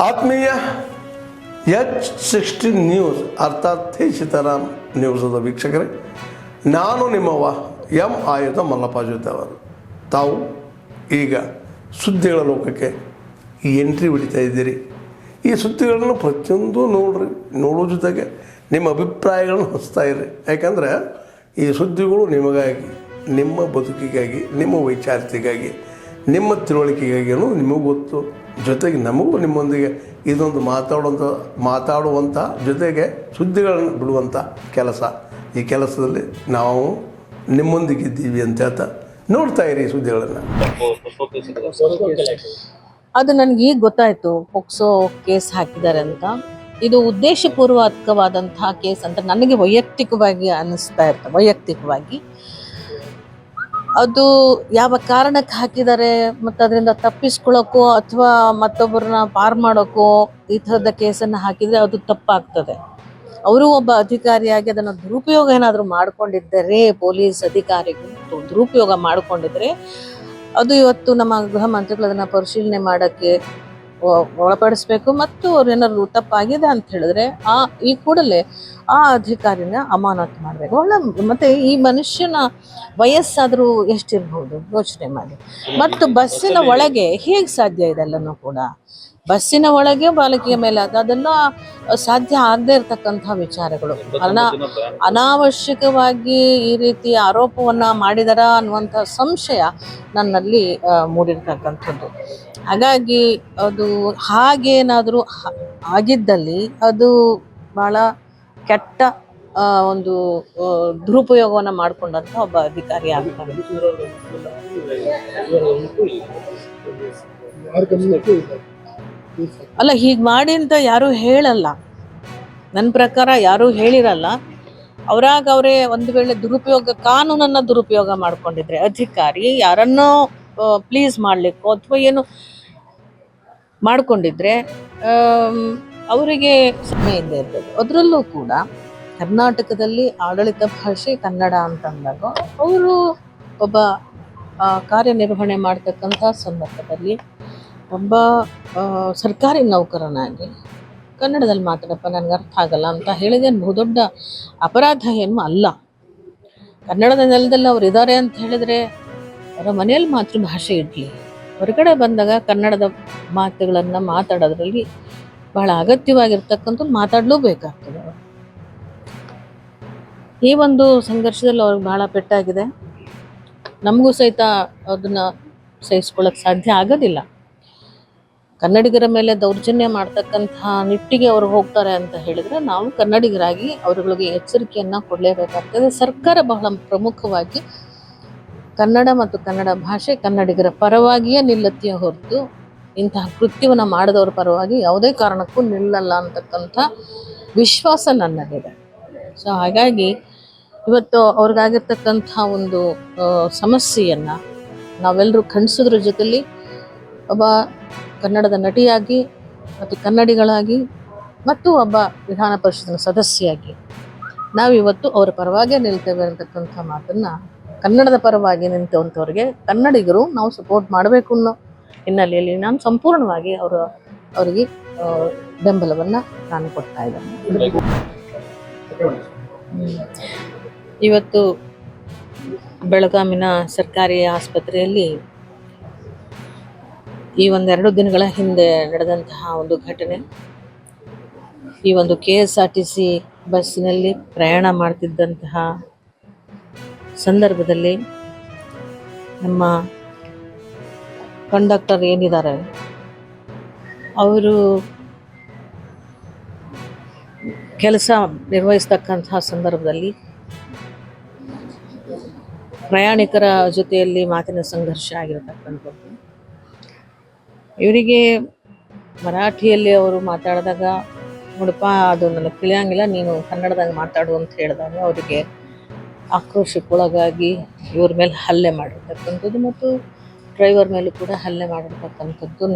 ಆತ್ಮೀಯ H16 news ಅರ್ಥಾತ್ ಸೀತಾರಾಮ್ ನ್ಯೂಸದ ವೀಕ್ಷಕರೇ, ನಾನು ನಿಮ್ಮವ ಎಂ ಆಯುಧ ಮಲ್ಲಪ್ಪ ಜೊತೆ ಅವರು. ತಾವು ಈಗ ಸುದ್ದಿಗಳ ಲೋಕಕ್ಕೆ ಎಂಟ್ರಿ ಹೊಡಿತಾ ಇದ್ದೀರಿ. ಈ ಸುದ್ದಿಗಳನ್ನು ಪ್ರತಿಯೊಂದು ನೋಡೋ ಜೊತೆಗೆ ನಿಮ್ಮ ಅಭಿಪ್ರಾಯಗಳನ್ನು ಹೊಸ್ತಾ ಇರಿ. ಯಾಕಂದರೆ ಈ ಸುದ್ದಿಗಳು ನಿಮಗಾಗಿ, ನಿಮ್ಮ ಬದುಕಿಗಾಗಿ, ನಿಮ್ಮ ವೈಚಾರಿಕೆಗಾಗಿ, ನಿಮ್ಮ ತಿಳುವಳಿಕೆಗಾಗಿ ನಿಮಗೂ ಗೊತ್ತು. ಜೊತೆಗೆ ನಮಗೂ ನಿಮ್ಮೊಂದಿಗೆ ಇದೊಂದು ಮಾತಾಡುವಂಥ ಜೊತೆಗೆ ಸುದ್ದಿಗಳನ್ನು ಬಿಡುವಂಥ ಕೆಲಸ. ಈ ಕೆಲಸದಲ್ಲಿ ನಾವು ನಿಮ್ಮೊಂದಿಗಿದ್ದೀವಿ ಅಂತ ಹೇಳ್ತಾ ನೋಡ್ತಾ ಇರಿ ಈ ಸುದ್ದಿಗಳನ್ನು. ಅದು ನನಗೆ ಈಗ ಗೊತ್ತಾಯಿತು ಪೋಕ್ಸೋ ಕೇಸ್ ಹಾಕಿದ್ದಾರೆ ಅಂತ. ಇದು ಉದ್ದೇಶಪೂರ್ವಕವಾದಂತಹ ಕೇಸ್ ಅಂತ ನನಗೆ ವೈಯಕ್ತಿಕವಾಗಿ ಅನ್ನಿಸ್ತಾ ಇರ್ತದೆ. ವೈಯಕ್ತಿಕವಾಗಿ ಅದು ಯಾವ ಕಾರಣಕ್ಕೆ ಹಾಕಿದ್ದಾರೆ ಮತ್ತು ಅದರಿಂದ ತಪ್ಪಿಸ್ಕೊಳ್ಳೋಕ್ಕೋ ಅಥವಾ ಮತ್ತೊಬ್ಬರನ್ನ ಪಾರು ಮಾಡೋಕ್ಕೋ ಈ ಥರದ ಕೇಸನ್ನು ಹಾಕಿದರೆ ಅದು ತಪ್ಪಾಗ್ತದೆ. ಅವರು ಒಬ್ಬ ಅಧಿಕಾರಿಯಾಗಿ ಅದನ್ನು ದುರುಪಯೋಗ ಏನಾದರೂ ಮಾಡಿಕೊಂಡಿದ್ದರೆ, ಪೊಲೀಸ್ ಅಧಿಕಾರಿಗಳು ದುರುಪಯೋಗ ಮಾಡಿಕೊಂಡಿದ್ರೆ ಅದು ಇವತ್ತು ನಮ್ಮ ಗೃಹ ಮಂತ್ರಿಗಳು ಅದನ್ನು ಪರಿಶೀಲನೆ ಮಾಡೋಕ್ಕೆ ಒಳಪಡಿಸ್ಬೇಕು. ಮತ್ತು ಅವ್ರೇನಾದ್ರು ತಪ್ಪಾಗಿದೆ ಅಂತ ಹೇಳಿದ್ರೆ ಈ ಕೂಡಲೇ ಆ ಅಧಿಕಾರಿನ ಅಮಾನತು ಮಾಡಬೇಕು. ಮತ್ತೆ ಈ ಮನುಷ್ಯನ ವಯಸ್ಸಾದರೂ ಎಷ್ಟಿರ್ಬೋದು ಯೋಚನೆ ಮಾಡಿ. ಮತ್ತು ಬಸ್ಸಿನ ಒಳಗೆ ಹೇಗೆ ಸಾಧ್ಯ ಇದೆಲ್ಲನೂ ಕೂಡ? ಬಸ್ಸಿನ ಒಳಗೆ ಬಾಲಕಿಯ ಮೇಲೆ ಅದೆಲ್ಲ ಸಾಧ್ಯ ಆಗದೆ ಇರತಕ್ಕಂಥ ವಿಚಾರಗಳು. ಅನಾವಶ್ಯಕವಾಗಿ ಈ ರೀತಿ ಆರೋಪವನ್ನ ಮಾಡಿದಾರ ಅನ್ನುವಂಥ ಸಂಶಯ ನನ್ನಲ್ಲಿ ಮೂಡಿರ್ತಕ್ಕಂಥದ್ದು. ಹಾಗಾಗಿ ಅದು ಹಾಗೇನಾದರೂ ಆಗಿದ್ದಲ್ಲಿ ಅದು ಬಹಳ ಕೆಟ್ಟ ಒಂದು ದುರುಪಯೋಗವನ್ನು ಮಾಡಿಕೊಂಡಂಥ ಒಬ್ಬ ಅಧಿಕಾರಿ ಆಗ್ತಾರೆ. ಅಲ್ಲ, ಹೀಗೆ ಮಾಡಿ ಅಂತ ಯಾರೂ ಹೇಳಲ್ಲ, ನನ್ನ ಪ್ರಕಾರ ಯಾರೂ ಹೇಳಿರಲ್ಲ. ಅವರೇ ಒಂದು ವೇಳೆ ಕಾನೂನನ್ನು ದುರುಪಯೋಗ ಮಾಡ್ಕೊಂಡಿದ್ರೆ, ಅಧಿಕಾರಿ ಯಾರನ್ನೋ ಪ್ಲೀಸ್ ಮಾಡಲಿಕ್ಕೋ ಅಥವಾ ಏನು ಮಾಡ್ಕೊಂಡಿದ್ರೆ ಅವರಿಗೆ ಸಮಯ ಇದ್ದೇ ಇರ್ತದೆ. ಅದರಲ್ಲೂ ಕೂಡ ಕರ್ನಾಟಕದಲ್ಲಿ ಆಡಳಿತ ಭಾಷೆ ಕನ್ನಡ ಅಂತಂದಾಗ ಅವರು ಒಬ್ಬ ಕಾರ್ಯನಿರ್ವಹಣೆ ಮಾಡ್ತಕ್ಕಂಥ ಸಂದರ್ಭದಲ್ಲಿ ಒಬ್ಬ ಸರ್ಕಾರಿ ನೌಕರನಾಗಿ ಕನ್ನಡದಲ್ಲಿ ಮಾತಾಡಪ್ಪ ನನಗೆ ಅರ್ಥ ಆಗಲ್ಲ ಅಂತ ಹೇಳಿದೇನು ಬಹುದೊಡ್ಡ ಅಪರಾಧ ಏನೂ ಅಲ್ಲ. ಕನ್ನಡದ ನೆಲದಲ್ಲಿ ಅವ್ರು ಇದ್ದಾರೆ ಅಂತ ಹೇಳಿದರೆ ಅವರ ಮನೆಯಲ್ಲಿ ಮಾತೃಭಾಷೆ ಇರಲಿ, ಹೊರಗಡೆ ಬಂದಾಗ ಕನ್ನಡದ ಮಾತುಗಳನ್ನು ಮಾತಾಡೋದ್ರಲ್ಲಿ ಬಹಳ ಅಗತ್ಯವಾಗಿರ್ತಕ್ಕಂಥ ಮಾತಾಡಲೇಬೇಕಾಗ್ತದೆ. ಈ ಒಂದು ಸಂಘರ್ಷದಲ್ಲಿ ಅವ್ರಿಗೆ ಬಹಳ ಪೆಟ್ಟಾಗಿದೆ. ನಮಗೂ ಸಹಿತ ಅದನ್ನು ಸಹಿಸ್ಕೊಳ್ಳೋಕ್ಕೆ ಸಾಧ್ಯ ಆಗೋದಿಲ್ಲ. ಕನ್ನಡಿಗರ ಮೇಲೆ ದೌರ್ಜನ್ಯ ಮಾಡ್ತಕ್ಕಂತಹ ನಿಟ್ಟಿಗೆ ಅವರು ಹೋಗ್ತಾರೆ ಅಂತ ಹೇಳಿದರೆ ನಾವು ಕನ್ನಡಿಗರಾಗಿ ಅವರುಗಳಿಗೆ ಎಚ್ಚರಿಕೆಯನ್ನು ಕೊಡಲೇಬೇಕಾಗ್ತದೆ. ಸರ್ಕಾರ ಬಹಳ ಪ್ರಮುಖವಾಗಿ ಕನ್ನಡ ಮತ್ತು ಕನ್ನಡ ಭಾಷೆ ಕನ್ನಡಿಗರ ಪರವಾಗಿಯೇ ನಿಲ್ಲುತ್ತೆಯೇ ಹೊರತು ಇಂತಹ ಕೃತ್ಯವನ್ನು ಮಾಡಿದವರ ಪರವಾಗಿ ಯಾವುದೇ ಕಾರಣಕ್ಕೂ ನಿಲ್ಲಲ್ಲ ಅಂತಕ್ಕಂಥ ವಿಶ್ವಾಸ ನನ್ನಲ್ಲಿದೆ. ಸೊ ಹಾಗಾಗಿ ಇವತ್ತು ಅವ್ರಿಗಾಗಿರ್ತಕ್ಕಂಥ ಒಂದು ಸಮಸ್ಯೆಯನ್ನು ನಾವೆಲ್ಲರೂ ಖಂಡಿಸೋದ್ರ ಜೊತೆಲಿ ಒಬ್ಬ ಕನ್ನಡದ ನಟಿಯಾಗಿ ಮತ್ತು ಕನ್ನಡಿಗಳಾಗಿ ಮತ್ತು ಒಬ್ಬ ವಿಧಾನ ಪರಿಷತ್ತಿನ ಸದಸ್ಯೆಯಾಗಿ ನಾವಿವತ್ತು ಅವರ ಪರವಾಗೇ ನಿಲ್ತೇವೆ ಅಂತಕ್ಕಂಥ ಮಾತನ್ನು, ಕನ್ನಡದ ಪರವಾಗಿ ನಿಂತಂಥವ್ರಿಗೆ ಕನ್ನಡಿಗರು ನಾವು ಸಪೋರ್ಟ್ ಮಾಡಬೇಕು ಅನ್ನೋ ಹಿನ್ನೆಲೆಯಲ್ಲಿ ನಾನು ಸಂಪೂರ್ಣವಾಗಿ ಅವರಿಗೆ ಬೆಂಬಲವನ್ನು ನಾನು ಕೊಡ್ತಾ ಇದ್ದೇನೆ. ಇವತ್ತು ಬೆಳಗಾಮಿನ ಸರ್ಕಾರಿ ಆಸ್ಪತ್ರೆಯಲ್ಲಿ ಈ 1-2 ದಿನಗಳ ಹಿಂದೆ ನಡೆದಂತಹ ಒಂದು ಘಟನೆ, ಈ ಒಂದು KSRTC ಬಸ್ಸಿನಲ್ಲಿ ಪ್ರಯಾಣ ಮಾಡ್ತಿದ್ದಂತಹ ಸಂದರ್ಭದಲ್ಲಿ ನಮ್ಮ ಕಂಡಕ್ಟರ್ ಏನಿದ್ದಾರೆ ಅವರು ಕೆಲಸ ನಿರ್ವಹಿಸ್ತಕ್ಕಂತಹ ಸಂದರ್ಭದಲ್ಲಿ ಪ್ರಯಾಣಿಕರ ಜೊತೆಯಲ್ಲಿ ಮಾತಿನ ಸಂಘರ್ಷ ಆಗಿರತಕ್ಕಂಥದ್ದು. ಇವರಿಗೆ ಮರಾಠಿಯಲ್ಲಿ ಅವರು ಮಾತಾಡಿದಾಗ, ನೋಡಪ್ಪ ಅದು ನನಗೆ ತಿಳಿಯಂಗಿಲ್ಲ, ನೀನು ಕನ್ನಡದಾಗ ಮಾತಾಡು ಅಂತ ಹೇಳಿದಾಗ ಅವರಿಗೆ ಆಕ್ರೋಶಕ್ಕೊಳಗಾಗಿ ಇವ್ರ ಮೇಲೆ ಹಲ್ಲೆ ಮಾಡಿರ್ತಕ್ಕಂಥದ್ದು ಮತ್ತು ಡ್ರೈವರ್ ಮೇಲೂ ಕೂಡ ಹಲ್ಲೆ ಮಾಡಿರ್ತಕ್ಕಂಥದ್ದು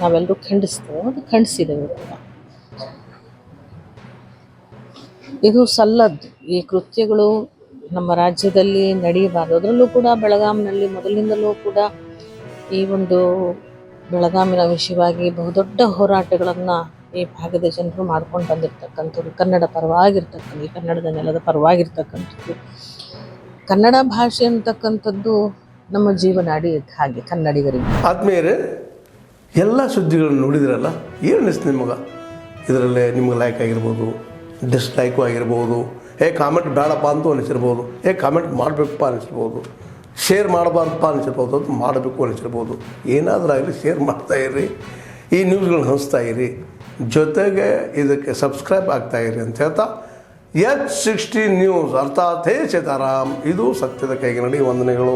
ನಾವೆಲ್ಲರೂ ಖಂಡಿಸ್ತೇವೆ ಮತ್ತು ಖಂಡಿಸಿದ್ದೇವೆ ಕೂಡ. ಇದು ಸಲ್ಲದ್ದು. ಈ ಕೃತ್ಯಗಳು ನಮ್ಮ ರಾಜ್ಯದಲ್ಲಿ ನಡೆಯಬಾರದು. ಅದರಲ್ಲೂ ಕೂಡ ಬೆಳಗಾಂನಲ್ಲಿ ಮೊದಲಿನಿಂದಲೂ ಕೂಡ ಈ ಒಂದು ಬೆಳಗಾಮಿನ ವಿಷಯವಾಗಿ ಬಹುದೊಡ್ಡ ಹೋರಾಟಗಳನ್ನು ಈ ಭಾಗದ ಜನರು ಮಾಡ್ಕೊಂಡು ಬಂದಿರತಕ್ಕಂಥದ್ದು, ಕನ್ನಡ ಪರವಾಗಿರ್ತಕ್ಕಂಥ, ಈ ಕನ್ನಡದ ನೆಲದ ಪರವಾಗಿರ್ತಕ್ಕಂಥದ್ದು. ಕನ್ನಡ ಭಾಷೆ ಅಂತಕ್ಕಂಥದ್ದು ನಮ್ಮ ಜೀವನಾಡಿ ಇದ್ದ ಹಾಗೆ ಕನ್ನಡಿಗರಿಗೆ. ಆದ್ಮೇಲೆ ಎಲ್ಲ ಸುದ್ದಿಗಳನ್ನು ನೋಡಿದ್ರಲ್ಲ, ಏನು ಅನಿಸ್ತು ನಿಮಗೆ? ಇದರಲ್ಲೇ ನಿಮ್ಗೆ ಲೈಕ್ ಆಗಿರ್ಬೋದು, ಡಿಸ್ಲೈಕು ಆಗಿರ್ಬೋದು, ಕಾಮೆಂಟ್ ಬೇಡಪ್ಪ ಅಂತೂ ಅನಿಸಿರ್ಬೋದು, ಕಾಮೆಂಟ್ ಮಾಡಬೇಕಪ್ಪ ಅನಿಸಿರ್ಬೋದು, ಶೇರ್ ಮಾಡಬಾರ್ದಪ್ಪ ಅನಿಸಿರ್ಬೋದು, ಅದು ಮಾಡಬೇಕು ಅನಿಸಿರ್ಬೋದು. ಏನಾದರೂ ಆಗಲಿ ಶೇರ್ ಮಾಡ್ತಾಯಿರಿ, ಈ ನ್ಯೂಸ್ಗಳನ್ನ ಹಂಚ್ತಾ ಇರಿ, ಜೊತೆಗೆ ಇದಕ್ಕೆ ಸಬ್ಸ್ಕ್ರೈಬ್ ಆಗ್ತಾಯಿರಿ ಅಂತ ಹೇಳ್ತಾ H16 ನ್ಯೂಸ್ ಅರ್ಥಾತ್ ಹೇ ಸೀತಾರಾಮ್, ಇದು ಸತ್ಯದ ಕೈಗೆ ನಡಿ. ವಂದನೆಗಳು.